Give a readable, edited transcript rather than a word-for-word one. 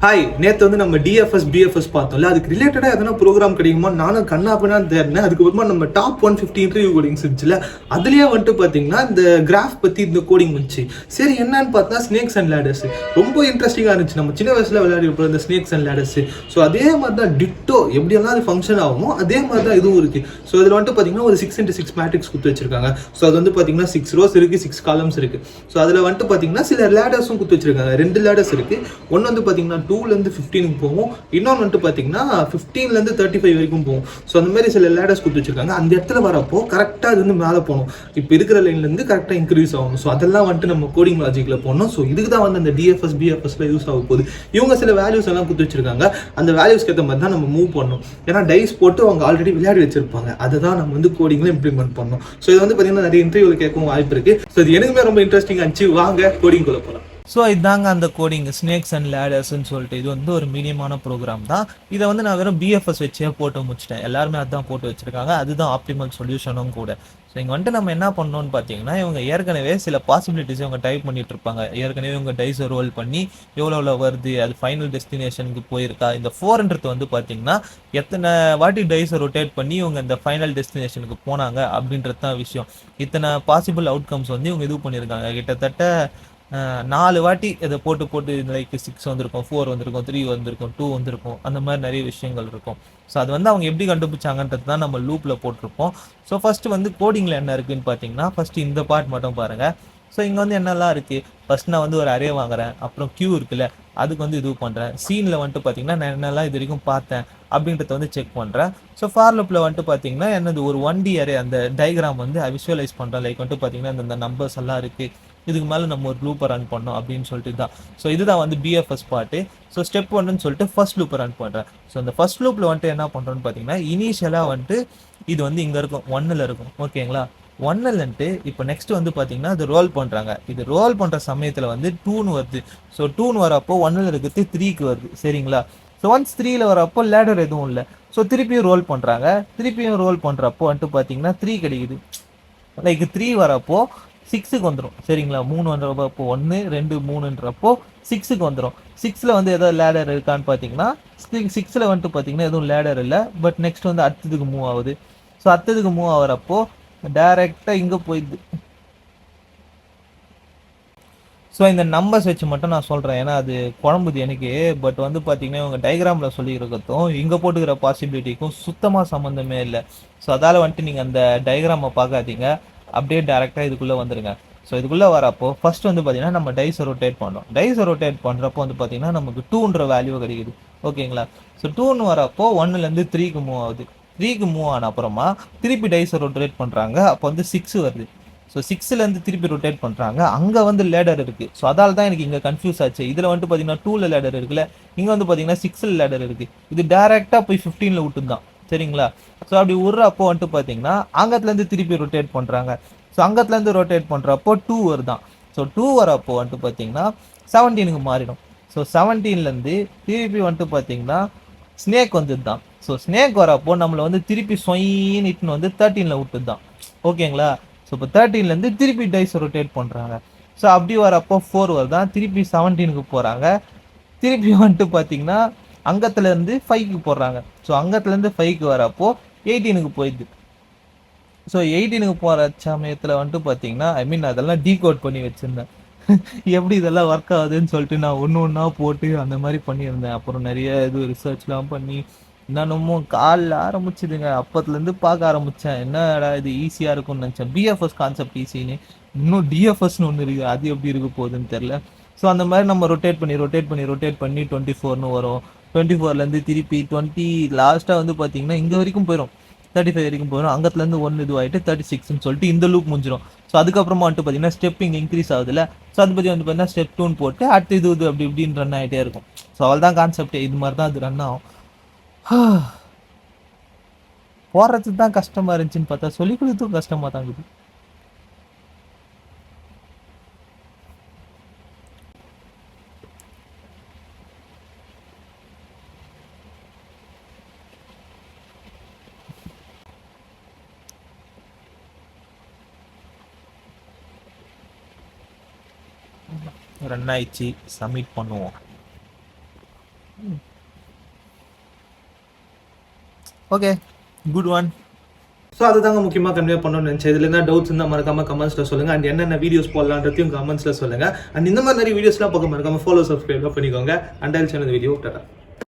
Hi, நேற்று வந்து நம்ம டிஎஃப்எஸ் பிஎஃப்எஸ் பார்த்தோம்ல, அதுக்கு ரிலேட்டடாக எதனா ப்ரோக்ராம் கிடைக்குமா நானும் கண்ணாப்பினா தேடினேன். அதுக்கப்புறமா நம்ம டாப் 150 இன்டர்வியூ கோடிங்ஸ் இருந்துச்சுல, அதுலேயே வந்துட்டு பார்த்தீங்கன்னா இந்த கிராஃப் பற்றி இந்த கோடிங் வந்துச்சு. சரி என்னன்னு பார்த்தா ஸ்னேக்ஸ் அண்ட் லேடர்ஸ் ரொம்ப இன்ட்ரெஸ்டிங்காக இருந்துச்சு. நம்ம சின்ன வயசில் விளையாடிருப்போம் இந்த ஸ்னேக்ஸ் அண்ட் லேடர்ஸ். ஸோ அதே மாதிரி தான் டிட்டோ எப்படியெல்லாம் அது ஃபங்க்ஷன் ஆகுமோ அதே மாதிரி தான் இதுவும் இருக்குது. ஸோ இதில் வந்துட்டு பார்த்தீங்கன்னா ஒரு 6x6 மேட்ரிக்ஸ் கொடுத்து வச்சிருக்காங்க. ஸோ அது வந்து பார்த்தீங்கன்னா 6 rows இருக்குது, 6 columns இருக்குது. ஸோ அதில் வந்துட்டு பார்த்தீங்கன்னா சில லேடர்ஸும் கொடுத்து வச்சிருக்காங்க. 2 லேடர்ஸ் இருக்குது. ஒன்று வந்து பார்த்தீங்கன்னா 2லேருந்து 15க்கு போகும், இன்னொன்று வந்துட்டு பார்த்தீங்கன்னா 15லேருந்து 35 வரைக்கும் போகும். ஸோ அந்த மாதிரி சில லேடர்ஸ் கொடுத்து வச்சிருக்காங்க. அந்த இடத்துல வரப்போ கரெக்டாக அது வந்து மேலே போகணும். இப்போ இருக்கிற லைன்லேருந்து கரெக்டாக இன்க்ரீஸ் ஆகணும். ஸோ அதெல்லாம் வந்துட்டு நம்ம கோடிங் லாஜிக்கில் போகணும். ஸோ இதுக்கு தான் வந்து அந்த டிஎஃப்எஸ் பிஎஃப்எஸ்ல யூஸ் ஆக போகுது. இவங்க சில வேல்யூஸ் எல்லாம் கொடுத்து வச்சிருக்காங்க. அந்த வேல்யூஸ்க்கு ஏற்ற மாதிரி தான் நம்ம மூவ் பண்ணணும். ஏன்னா டைஸ் போட்டு அவங்க ஆல்ரெடி விளையாடி வச்சிருப்பாங்க. அதை தான் நம்ம வந்து கோடிங்கில் இம்ப்ளிமெண்ட் பண்ணணும். ஸோ இது வந்து பார்த்தீங்கன்னா நிறைய இன்டர்வியூவில் கேட்கவும் வாய்ப்பு இருக்கு. ஸோ இது எனக்குமே ரொம்ப இன்ட்ரெஸ்டிங் ஆச்சு. வாங்க கோடிங்குள்ள போகலாம். ஸோ இதாங்க அந்த கோடிங் ஸ்னேக்ஸ் அண்ட் லேடர்ஸ்ன்னு சொல்லிட்டு இது வந்து ஒரு மீடியமான ப்ரோக்ராம் தான். இதை வந்து நான் வெறும் பிஎஃப்எஸ் வச்சே போட்டு முடிச்சிட்டேன். எல்லாருமே அதுதான் போட்டு வச்சிருக்காங்க. அதுதான் ஆப்டிமல் சொல்யூஷனும் கூட. ஸோ இங்கே வந்துட்டு நம்ம என்ன பண்ணணும்னு பார்த்தீங்கன்னா, இவங்க ஏற்கனவே சில பாசிபிலிட்டிஸ் இவங்க டைப் பண்ணிட்டு இருப்பாங்க. ஏற்கனவே இவங்க டைஸை ரோல் பண்ணி எவ்வளோ வருது, அது ஃபைனல் டெஸ்டினேஷனுக்கு போயிருக்கா. இந்த 400 வந்து பார்த்தீங்கன்னா எத்தனை வாட்டி டைஸை ரொட்டேட் பண்ணி இவங்க இந்த ஃபைனல் டெஸ்டினேஷனுக்கு போனாங்க அப்படின்றது தான் விஷயம். இத்தனை பாசிபிள் அவுட்கம்ஸ் வந்து இவங்க இது பண்ணியிருக்காங்க. கிட்டத்தட்ட 4 வாட்டி இதை போட்டு போட்டு லைக் 6 வந்திருக்கும், 4 வந்திருக்கும், 3 வந்திருக்கும், 2 வந்திருக்கும். அந்த மாதிரி நிறைய விஷயங்கள் இருக்கும். ஸோ அது வந்து அவங்க எப்படி கண்டுபிடிச்சாங்கன்றது தான் நம்ம லூப்பில் போட்டிருப்போம். ஸோ ஃபஸ்ட்டு வந்து கோடிங்கில் என்ன இருக்குதுன்னு பார்த்தீங்கன்னா, ஃபஸ்ட்டு இந்த பார்ட் மட்டும் பாருங்கள். ஸோ இங்கே வந்து என்னெல்லாம் இருக்குது, ஃபஸ்ட் நான் வந்து ஒரு அரே வாங்குறேன், அப்புறம் கியூ இருக்குல்ல, அதுக்கு வந்து இது பண்ணுறேன். சீனில் வந்துட்டு பார்த்தீங்கன்னா நான் என்னெல்லாம் இது வரைக்கும் பார்த்தேன் அப்படின்றத வந்து செக் பண்ணுறேன். ஸோ ஃபார் லூப்பில் வந்துட்டு பார்த்தீங்கன்னா என்னது ஒரு 1D அரே அந்த டயக்ராம் வந்து விஷுவலைஸ் பண்ணுறேன். லைக் வந்துட்டு பார்த்தீங்கன்னா இந்த நம்பர்ஸ் எல்லாம் இருக்குது, இதுக்கு மேலே நம்ம ஒரு லூப்பை ரன் பண்ணோம் அப்படின்னு சொல்லிட்டு தான். ஸோ இதுதான் வந்து பிஎஃப்எஸ் பார்ட்டு. ஸோ ஸ்டெப் 1ன்னு சொல்லிட்டு ஃபர்ஸ்ட் லூப்பை ரன் பண்ணுறேன். ஸோ இந்த ஃபர்ஸ்ட் லூப்பில் வந்துட்டு என்ன பண்ணுறோன்னு பார்த்தீங்கன்னா, இனிஷியலாக வந்துட்டு இது வந்து இங்கே இருக்கும், 1ல் இருக்கும். ஓகேங்களா, 1ல்ன்ட்டு இப்போ நெக்ஸ்ட் வந்து பார்த்தீங்கன்னா அது ரோல் பண்ணுறாங்க. இது ரோல் பண்ணுற சமயத்தில் வந்து 2ன்னு வருது. ஸோ 2ன்னு வரப்போ 1ல் இருக்கிறது 3க்கு வருது. சரிங்களா, ஸோ ஒன்ஸ் 3ல் வரப்போ லேடர் எதுவும் இல்லை. ஸோ திருப்பியும் ரோல் பண்ணுறாங்க. திருப்பியும் ரோல் பண்ணுறப்போ வந்துட்டு பார்த்தீங்கன்னா 3 கிடைக்குது. லைக் 3 வரப்போ 6க்கு வந்துடும். சரிங்களா, 3 வந்துடுறப்போ 1 2 3ன்றப்போ 6க்கு வந்துடும். 6ல் வந்து ஏதாவது லேடர் இருக்கான்னு பார்த்தீங்கன்னா 6ல் வந்துட்டு பார்த்தீங்கன்னா எதுவும் லேடர் இல்லை. பட் நெக்ஸ்ட் வந்து அடுத்ததுக்கு மூவ் ஆகுது. ஸோ அடுத்ததுக்கு மூவ் ஆகிறப்போ டைரெக்டாக இங்கே போயிடுது. ஸோ இந்த நம்பர்ஸ் வச்சு மட்டும் நான் சொல்கிறேன், ஏன்னா அது குழம்புது எனக்கு. பட் வந்து பார்த்தீங்கன்னா இவங்க டயக்ராமில் சொல்லியிருக்கிறதும் இங்கே போட்டுக்கிற பாசிபிலிட்டிக்கும் சுத்தமாக சம்மந்தமே இல்லை. ஸோ அதால் வந்துட்டு நீங்கள் அந்த டயக்ராமை பார்க்காதீங்க, அப்படியே டேரெக்டாக இதுக்குள்ளே வந்துடுங்க. ஸோ இதுக்குள்ளே வரப்போ ஃபர்ஸ்ட் வந்து பார்த்தீங்கன்னா நம்ம டைஸை ரொட்டேட் பண்ணுறோம். டைஸை ரொட்டேட் பண்ணுறப்போ வந்து பார்த்தீங்கன்னா நமக்கு 2ன்ற வேல்யூ கிடைக்குது. ஓகேங்களா, ஸோ 2ன்னு வரப்போ 1லேருந்து 3க்கு மூவ் ஆகுது. 3க்கு மூவ் ஆன அப்புறமா திருப்பி டைஸை ரொட்டேட் பண்ணுறாங்க. அப்போ வந்து 6 வருது. ஸோ 6லேருந்து திருப்பி ரொட்டேட் பண்ணுறாங்க. அங்கே வந்து லேடர் இருக்குது. ஸோ அதால் தான் எனக்கு இங்கே கன்ஃபியூஸ் ஆச்சு. இதில் வந்துட்டு பார்த்தீங்கன்னா 2ல் லேடர் இருக்குல்ல, இங்கே வந்து பார்த்தீங்கன்னா 6ல் லேடர் இருக்குது. இது டேரெக்டாக போய் 15ல் விட்டுதான். சரிங்களா, ஸோ அப்படி விட்றப்போ வந்துட்டு பார்த்தீங்கன்னா அங்கத்துலேருந்து திருப்பி ரொட்டேட் பண்ணுறாங்க. ஸோ அங்கத்துலேருந்து ரொட்டேட் பண்ணுறப்போ 2 வருதான். ஸோ 2 வரப்போ வந்துட்டு பார்த்தீங்கன்னா 17க்கு மாறிடும். ஸோ 17லேருந்து திருப்பி வந்துட்டு பார்த்தீங்கன்னா ஸ்னேக் வந்துட்டு தான். ஸோ ஸ்னேக் வரப்போ நம்மளை வந்து திருப்பி சொயின்னு இட்டுன்னு வந்து 13ல் விட்டுது தான். ஓகேங்களா, ஸோ இப்போ 13லேருந்து திருப்பி டைஸ் ரொட்டேட் பண்ணுறாங்க. ஸோ அப்படி வரப்போ 4 வருதான். திருப்பி 17க்கு போகிறாங்க. திருப்பி வந்துட்டு பார்த்தீங்கன்னா அங்கத்துலேருந்து 5க்கு போடுறாங்க. ஸோ அங்கத்துலேருந்து 5க்கு வரப்போ 18க்கு போயிடுது. ஸோ 18க்கு போகிற சமயத்தில் வந்துட்டு பார்த்தீங்கன்னா அதெல்லாம் டீகோட் பண்ணி வச்சுருந்தேன். எப்படி இதெல்லாம் ஒர்க் ஆகுதுன்னு சொல்லிட்டு நான் ஒன்று ஒன்றா போட்டு அந்த மாதிரி பண்ணியிருந்தேன். அப்புறம் நிறைய இது ரிசர்ச்லாம் பண்ணி என்னென்னமோ காலில் ஆரம்பிச்சுதுங்க. அப்பத்துலேருந்து பார்க்க ஆரம்பித்தேன், என்னடா இது ஈஸியாக இருக்கும்னு நினச்சேன். பிஎஃப்எஸ் கான்செப்ட் ஈஸின்னு, இன்னும் டிஎஃப்எஸ்னு ஒன்று இருக்குது, அது எப்படி இருக்க போகுதுன்னு தெரில. ஸோ அந்த மாதிரி நம்ம ரொட்டேட் பண்ணி 24ன்னு வரும். 24லேருந்து திருப்பி 20 லாஸ்ட்டாக வந்து பார்த்தீங்கன்னா இங்கே வரைக்கும் போயிடும், 35 வரைக்கும் போயிடும். அங்கத்துலேருந்து 1 இதுவாகிட்டு 36ன்னு சொல்லிட்டு இந்த லூப் முடிஞ்சிடும். ஸோ அதுக்கப்புறமா வந்துட்டு பார்த்தீங்கன்னா ஸ்டெப் இங்கே இன்க்ரீஸ் ஆகுதுல்ல. ஸோ அதை பற்றி வந்து பார்த்தீங்கன்னா ஸ்டெப் 2ன்னு போட்டு அடுத்து இது அப்படி இப்படின்னு ரன் ஆகிட்டே இருக்கும். ஸோ அவள் தான் கான்செப்டே, இது மாதிரி தான் அது ரன் ஆகும். போடுறதுக்கு தான் கஷ்டமாக இருந்துச்சுன்னு பார்த்தா சொல்லிக் கொடுத்தும் கஷ்டமாக தான் இருக்குது. ரன் ஆயிடுச்சு, சப்மிட் பண்ணுவோம். Okay, good one. ஸோ அதுதாங்க முக்கியமாக கன்வே பண்ணணும்னு நினச்சேன். இதில் என்ன டவுட்ஸ் இருந்தால் மறக்காம கமெண்ட்ஸில் சொல்லுங்கள். அண்ட் என்னென்ன வீடியோஸ் போடலான்றதையும் கமெண்ட்ஸில் சொல்லுங்கள். அண்ட் இந்த மாதிரி நிறைய வீடியோஸ்லாம் பார்க்க மறக்காம ஃபாலோ சப்ஸ்கிரைப்லாம் பண்ணிக்கோங்க. And I'll channel video Tata.